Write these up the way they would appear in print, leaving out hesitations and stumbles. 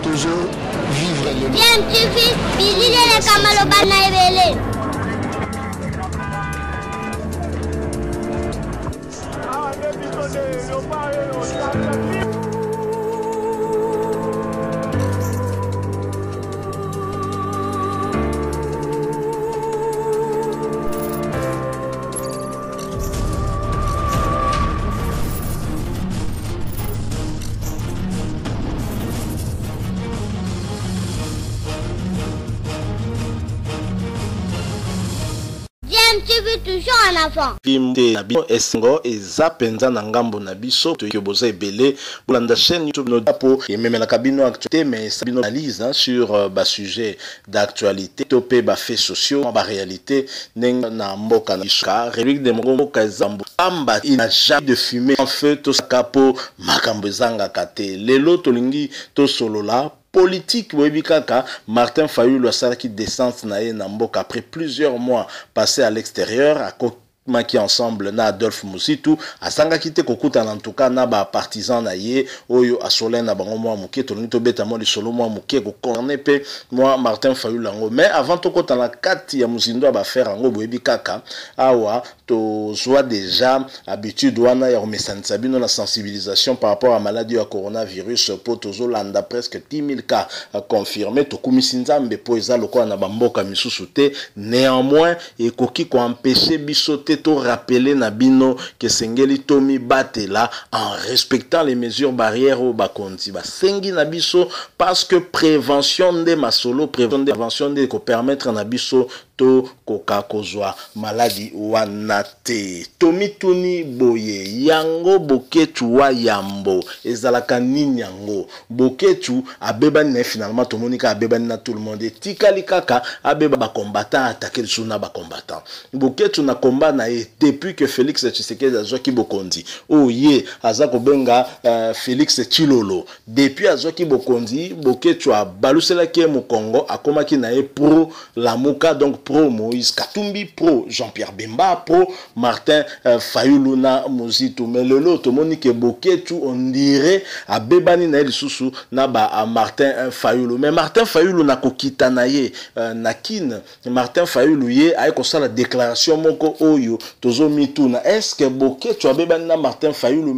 toujours vivre le bien tu fils bilile le kamalo bana ebele toujours en avant. Bimte na biso esengo eza penza na ngambo na biso to yoboza ebele bolanda chaîne YouTube no dapo et même la cabine actualité mais sabino analyse sur ba sujet d'actualité topé ba faits sociaux ba réalité na mboka na Ishka République démocratique Zambo amba il n'a jamais de fumée en feu to sakapo makambo zanga kate lelo tolingi to solola politique Webikaka, Martin Fayulu a saraki descente na mboka après plusieurs mois passés à l'extérieur à maki ensemble na Adolphe Musitu asanga kite kokuta en tout cas na ba partisan na ye oyo asolé na bango mwa muke to nito beta mo lisolo mwa muke ko corner pe moi Martin Fayulu ngo mais avant to kota na kati ya muzindo ba faire ngo Webikaka awa to soit déjà habitude wana ya remesanisa bino na sensibilisation par rapport à maladie ya coronavirus po tozo landa presque 10 000 cas confirmés to kumisinzambe po eza lokola na bamboka misusu te néanmoins et koki ko empêcher bisote to rappeler na bino que sengeli tomi batela en respectant les mesures barrières au bakonti ba sengi na biso parce que prévention de masolo prévention de ko permettre na biso to koka kozwa maladie wana te tomituni boye yango boketu wa yambo ezalaka nini yango boketu abebani na finalement tomonika abebani na tout le monde tikali kaka abeba ba combattant attaquer suna ba combattant boketu na combat na depuis que Félix Tshisekedi azwaki bokondi oye azako benga Félix Tshilolo depuis azwaki bokondi boketu abalusela ke mu Congo akomaki na e pro Lamuka donc pro Moïse Katumbi pro Jean-Pierre Bemba pro Martin Fayulu na Musitu mais lelo tomonike boketu on dirait abebani na lisusu na ba Martin Fayulu mais Martin Fayulu na kokita na ye na kin Martin Fayulu ye ay ko sala déclaration moko oyo tozo mituna est-ce que boketu abebani na Martin Fayulu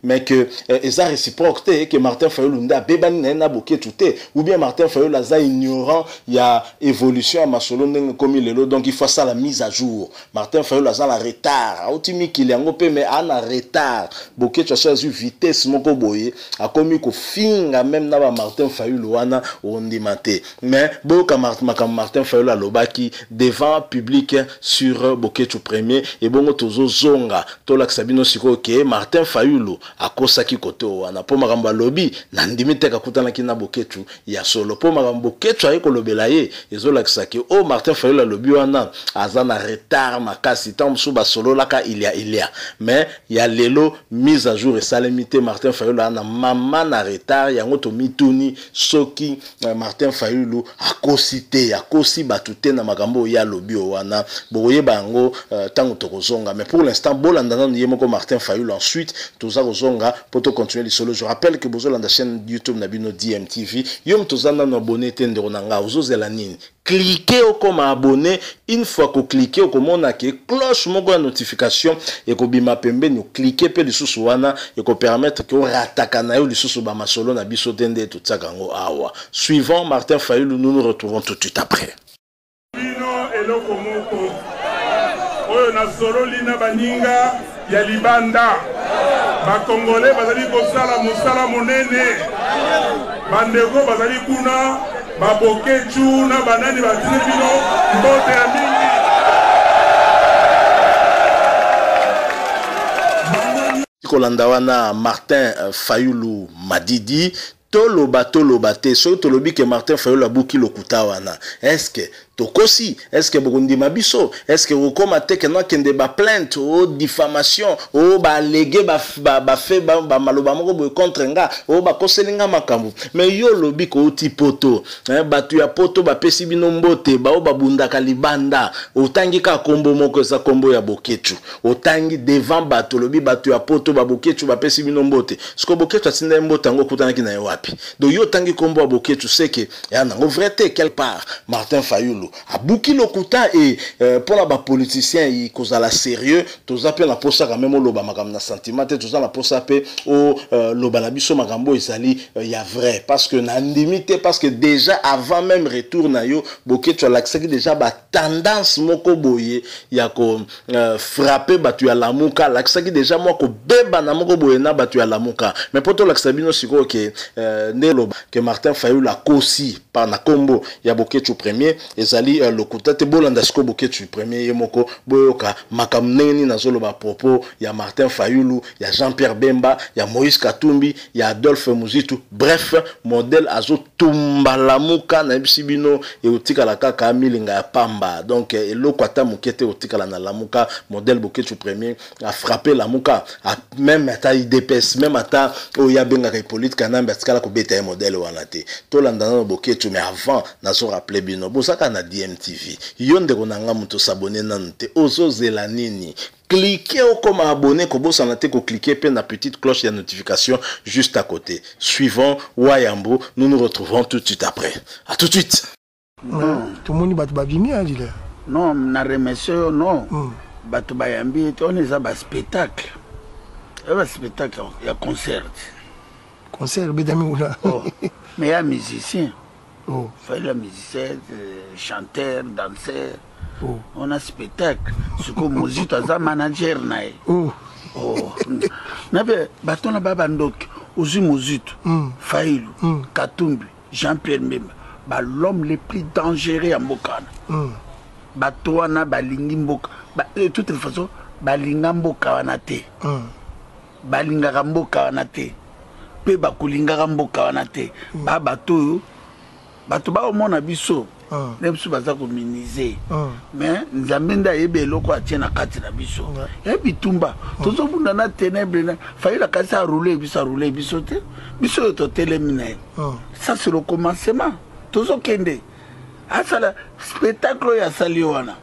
mais que eza réciproque te que Martin Fayulu nda abebani na boketu te ou bien Martin Fayulu aza ignorant ya évolution à masolo ndenge komi lelo donc il faut ça la mise à jour Martin Fayulu aza la retard otimi kilango pe mais ana retard boketu aza vitesse moko boye akomi ko finga même na ba Martin Fayulu wana ondimate mais boka Martin Fayulu alobaki devant public sur boketu premier et bongo tozo zonga tola sabino siko ke Martin Fayulu akosaki kote wana po makambo lobi na ndimite kakutana kina boketu ya solo po makambo boketu ayeko lobela ye ezola kisaki o Martin Fayulu lobi wana azana retard makasi tamsu ba solo laka il y a mais ya lelo mise à jour et salemité Martin Fayulu ana mama na retard yango to mituni soki Martin Fayulu akosi batute na makambo ya lobi wana boye bango tango tokozonga mais pour l'instant bolanda yemoko Martin Fayulu ensuite toza kozonga poto continuer les solo je rappelle que bozo landa chaîne YouTube nabino DMTV yom tozana no abonné tende ronanga ozozela nini cliquez comme abonné une fois que cliquez au komona ke cloche moko ya notification et ko bima pembe nous cliquez pe lisusu wana et ko permettre que rataka na yo lisusu ba masolo na biso tende tout ça kango awa suivant Martin Fayulu nous retrouvons tout de suite après oyo na solo lina baninga ya libanda ba congolais bazali kosala musala monene bandeko bazali kuna ba boketu na banani batine bino mbote ya mingi kolanda wana Martin Fayulu Madidi toloba te so tolobi que Martin Fayulu abuki lokuta wana est-ce que tokosi est-ce que bokundi mabiso est-ce que okoma te que non kende ba plainte o diffamation o ba légué ba fait ba maloba moko boy contre nga o ba koselinga makambo mais yo lobi ko uti poto batu ya poto ba pesi bino mbote ba o ba bundaka libanda otangi ka kombo moko za kombo ya Boketu otangi devant batu lobi batu ya poto ba Boketu ba pesi bino mbote siko Boketu atinda mbote ngo kutana ki na wapi do yo tangi kombo ya Boketu seke ya na vrai te quelque part Martin Fayulu a bouki lokuta et pour la politicien il cause la sérieux tous appels la posa quand même loba makam na sentiment tous la posa pe au loba na biso makambo ezali ya vrai parce que na limité parce que déjà avant même retour na yo Boketu a l'accès déjà ba tendance moko boye ya ko frapper batu ya lamuka l'accès déjà moko beba na moko boye na batu ya lamuka mais pour to l'accès bino siko que ne loba que Martin Fayulu la kosi par na kombo ya Boketu premier ezali lokuta te bolanda siko Boketu premier yemoko boyoka makamneni na zolo ba propos ya Martin Fayulu ya Jean-Pierre Bemba ya Moïse Katumbi ya Adolphe Muzitu bref modèle azo tumbalamuka na bisibino e otika la kaka milinga ya pamba donc eloko ata mukete otika la na lamuka modèle Boketu premier a frappé lamuka même ata IDPS même ata oya benga République kanamba tikala ko beta modèle wana te to landa na Boketu mais avant nazo rappeler bino bosaka na DMTV yonde konanga muto s'abonner nante ozo zelanini cliquez comme abonné comme ça n'était que cliquer puis la petite cloche de notification juste à côté suivant Wayambo nous nous retrouvons tout de suite après à tout de suite tout le monde bat babimi hein dit non na remercie non bat bayambi on est à spectacle un spectacle il y a concert bedami oula mais il y a musicien oh fait la musicien chanteur danseur on a spectacle ce que Mozito a manager nae oh nabe batona baba ndok ozu Mozito Fayulu Katumbi Jean-Pierre Mbemba ba l'homme le plus dangereux à Mbokana batwana balingi mboka de toute façon balinga mboka wana te balinga mboka wana te pe bakulinga mboka wana te ba bato bato ba omona biso même si baza ko minimiser mais nzambenda yebe loko atie na kati na biso et bitumba tozo bunda na ténèbres na Fayulu kasa rouler biso te biso to télémine ça c'est le commencement tozo kende asala spectacle ya saliwana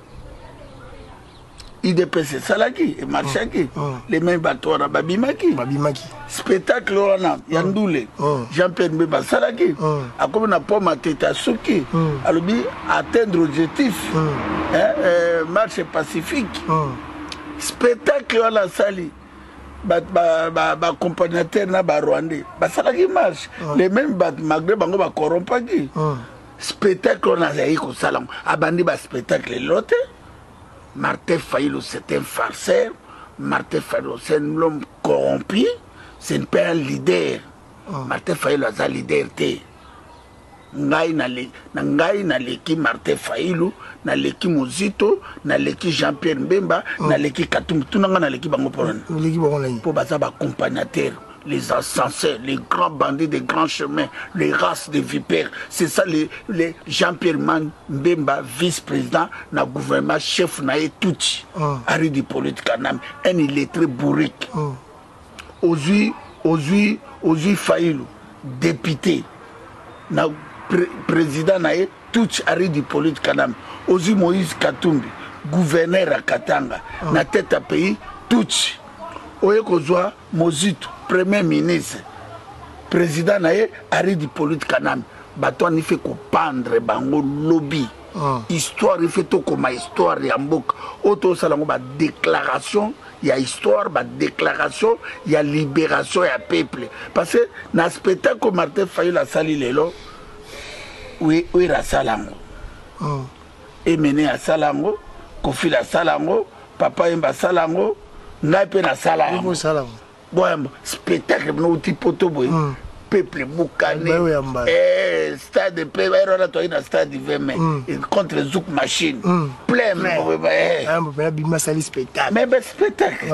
IDPS salaki et marchaki les mêmes bateaux na babimaki spectacle wana yandoule Jean-Pierre Mbemba salaki akomi na poma teta suki alobi atteindre objectif marche pacifique spectacle wana sali ba accompagnateur na ba Rwandais ba salaki marche les mêmes bat malgré bango ba corrompaki spectacle wana zai ko salam abandi ba spectacle lote Martin Fayulu, c'est un farceur. Martin Fayulu, c'est un homme corrompu. C'est pas un leader. Martin Fayulu, c'est un leader. Ngai na leki Martin Fayulu, na leki Mozito, na leki Jean-Pierre Mbemba, na leki Katumbi. Tout na leki bango pour baza ba accompagnateur. Les ascenseurs, les grands bandits des grands chemins, les races de vipères. C'est ça les Jean-Pierre Mbemba, vice-président, na gouvernement, chef nae touti. Ari di politique anam, un illettré bourrique. Ozui Fayulu, député, na président nae touti ari di politique anam. Ozui Moïse Katumbi, gouverneur à Katanga, na tête à pays touti. Oye kozwa Mozito, premier ministre, président nae ari di politique kanam bato ni fait ko pendre bango lobby histoire il fait to comme histoire ya mboka auto salango ba déclaration ya histoire ba déclaration ya libération ya peuple parce que na spectacle Martin Fayulu la sali lelo oui la salango et mené à salango Kofi la salango papa Yemba salango ngai pe na salango bon spectacle no tipo to boy peuple boucané stade de paix era to ina stade de veme contre Zouk machine plein mais bima sali spectacle mais spectacle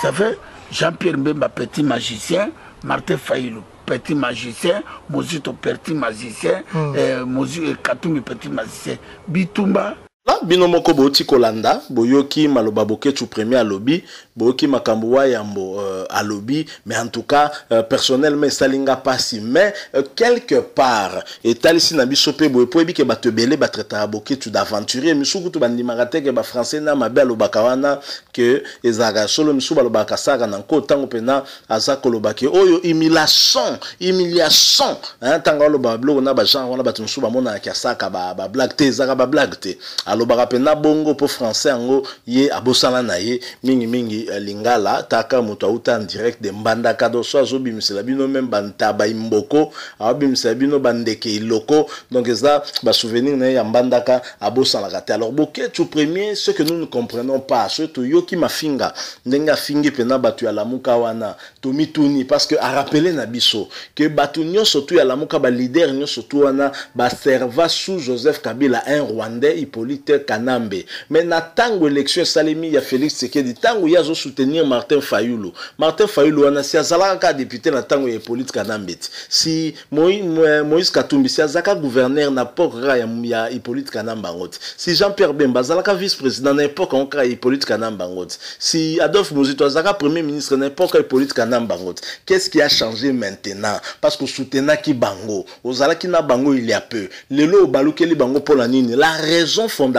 ça fait Jean-Pierre Mbemba petit magicien Martin Fayulu petit magicien, Mozito petit magicien, Mozito Katumbi petit magicien. Bitumba. Là, binomoko boti kolanda, boyoki maloba boketu premier à lobby, boyoki makamboua yambo à lobby, mais en tout cas, personnellement, salinga passi, mais quelque part, et talisi na bisope boyepo ebi ke batebele batreta boketu d'aventurier, misuku tu bandi marate ke ba français na mabe alobakawana que ezaga solo misu balobaka saka nanko tango pena azako lobake oyo humiliation, hein tango loba blo na ba genre wana batunsu ba mona ka saka ba blague te zaka ba blague te. Alobaka pena bongo po français ango ye abosana na ye mingi lingala taka mutu auta en direct de mbanda kado so azobi misela bino même bantaba imboko azobi misela bino bandeke iloko donc ça ba souvenir na ya mbandaka abosana kate. Alors boketu premier ce que nous ne comprenons pas surtout yoki mafinga ndenga fingi pena batu ya lamuka wana tomituni parce que a rappeler na biso que batu nyo surtout ya lamuka ba leader nyo surtout wana ba serva sous Joseph Kabila un Rwandais Hippolyte Kanambe. Mais na tango élection salimi ya Félix Tshisekedi tango yazo soutenir Martin Fayulu. Martin Fayulu wana si azalaka député na tango ya Hippolyte Kanambe. Si Moïse Katumbi si azaka gouverneur na pokra ya Hippolyte Kanamba ngot. Si Jean-Pierre Bemba azalaka vice-président na époque onka Hippolyte Kanamba ngot. Si Adolphe Muzito azalaka premier ministre na époque Hippolyte Kanamba ngot. Qu'est-ce qui a changé maintenant? Parce que soutenant ki bango, ozalaki na bango il y a peu. Lelo balukeli bango pola nini. La raison fondamentale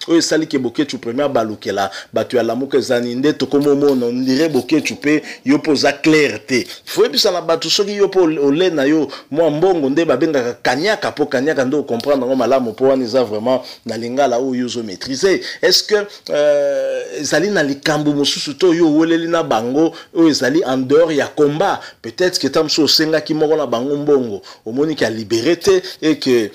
oyo sali ke boketu premier balukela batu ya lamuka zani nde tokomomo on dirait boketu pe yo poza clarté faut ebisa na batu soki yo po ole na yo mwa mbongo nde babenga kanyaka po kanyaka ndo comprendre ngo malamu po wana za vraiment na lingala oyo zo maîtriser. Est-ce que zali na likambu mususu to yo woleli na bango oyo zali en dehors ya combat peut-être que tamso senga ki moko na bango mbongo omoni ki a liberté et que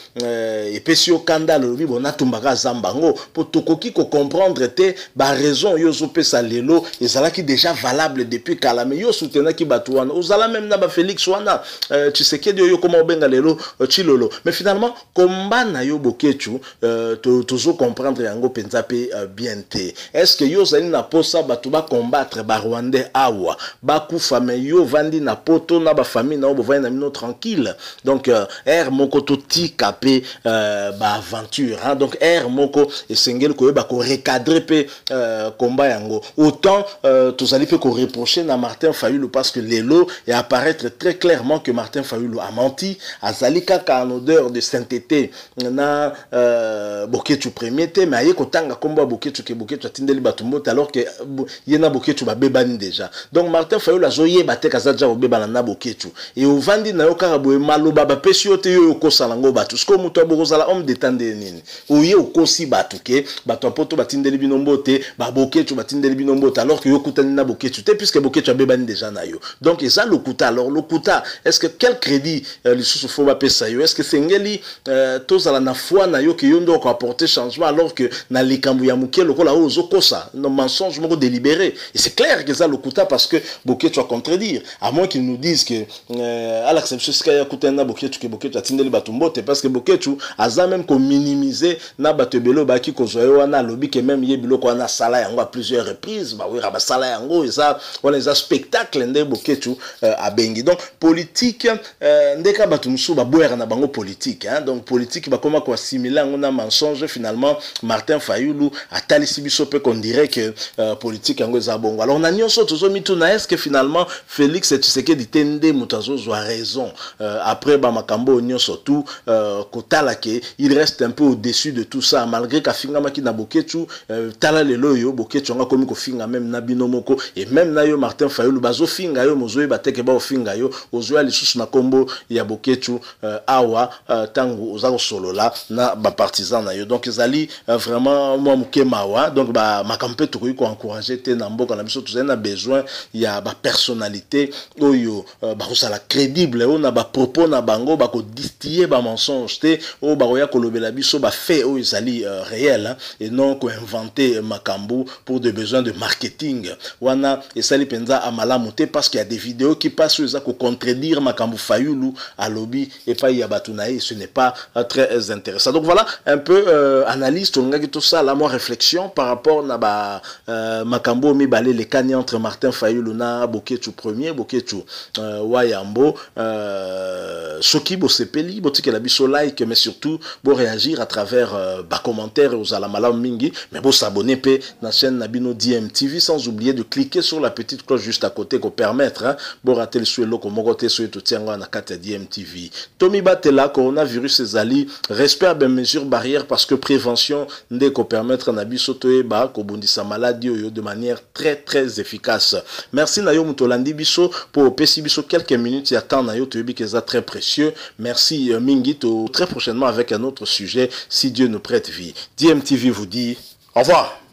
epesio kanda le bi bona tumbaka zambango pour tokoki ko comprendre te ba raison yo zo pesa lelo ezala ki déjà valable depuis kala mais yo soutena ki batuana ozala même na ba Félix wana Tshisekedi yo comment benga lelo chilolo mais finalement combat na yo boketu tozo comprendre yango penza pe bien te. Est-ce que yo zali na posa batu ba combattre ba Rwandais awa ba kufa mais yo vandi na poto na ba famille na bo na mino tranquille donc moko to tika pe ba aventure hein donc moko et sengel ko ba ko recadrer pe combat yango autant tozali pe ko reprocher na Martin Fayulu parce que lelo et apparaître très clairement que Martin Fayulu a menti azali kaka en odeur de sainteté na boketu premier te mais aye ko tanga komba boketu ke boketu atindeli batumbote alors que yena boketu ba bebani déjà donc Martin Fayulu azoye bate kazaja obeba na boketu et ovandi na yo kaka boye maloba ba pesi yo te yo ko salango batu sko muto abozala homme d'étendre nini oye okosi batu ke batu apoto batindeli binombote ba boketu batindeli binombote alors que yo kutani na boketu te puisque boketu abebani déjà na yo donc eza lokuta alors lokuta est-ce que quel crédit lisusu faut ba pesa yo est-ce que sengeli tozala na foi na yo ke yo ndo ko apporter changement alors que na likambu ya muke lokola ozo kosa no mensonge moko délibéré et c'est clair que ça lokuta parce que boketu a contredire à moins qu'ils nous disent que à l'acception ce qu'il y a kutani na boketu ke boketu atindeli batumbote parce que boketu aza même ko minimiser na batebelo baki ko zoyo wana lobi que même yebilo ko na sala yango à plusieurs reprises ba wira ba sala yango ça on les spectacle nde boketu a bengi donc politique ndeka batu musu ba boyera na bango politique hein donc politique ba koma ko assimiler ngo na mensonge finalement Martin Fayulu atalisi biso pe qu'on dirait que politique yango za bongo alors na nyonso tozo mituna est-ce que finalement Félix Tshisekedi tende mutazo zo a raison après ba makambo nyonso tout kotala ke il reste un peu au-dessus de tout ça malgré kafinga maki na boketu tala lelo yo boketu nga komi ko finga même na binomoko et même na yo Martin Fayulu bazo finga yo mozoe bateke ba finga yo ozoa lisusu na kombo ya boketu awa tango ozako solola na ba partisan na yo donc ezali vraiment moi mukemawa donc ba makampe to ko encourager te na mboka na biso tozali na besoin ya ba personnalité oyo ba kosala crédible on a ba propos na bango ba ko distiller ba mensonge te o ba koya kolobela biso ba fait oyo ezali réel hein, et non qu'inventer makambo pour des besoins de marketing. Wana esali penza amalamu te parce qu'il y a des vidéos qui passent sur ça pour contredire makambo fayulu à lobby et pas yabatunaï, ce n'est pas très intéressant. Donc voilà un peu analyse tout ça la moi réflexion par rapport na ba makambo mi balé les cagnes entre Martin Fayulu na Boketu premier Boketu Wayambo soki bo sepeli botike la biso like mais surtout bo réagir à travers bas commentaires aux alamala mingi mais bo s'abonner pe na chaîne Nabino DMTV sans oublier de cliquer sur la petite cloche juste à côté pour permettre hein, bo rater le suelo ko mokote so to tianga na kata DMTV. Tommy Batela coronavirus ezali respect à ben mesures barrières parce que prévention ndé ko permettre na biso to eba ko bundisa maladie yo de manière très efficace. Merci na yo mutolandi biso pour pesi biso quelques minutes ya temps na yo to yebi keza très précieux. Merci mingi to très prochainement avec un autre sujet si Dieu nous prête vie. DMTV vous dit au revoir.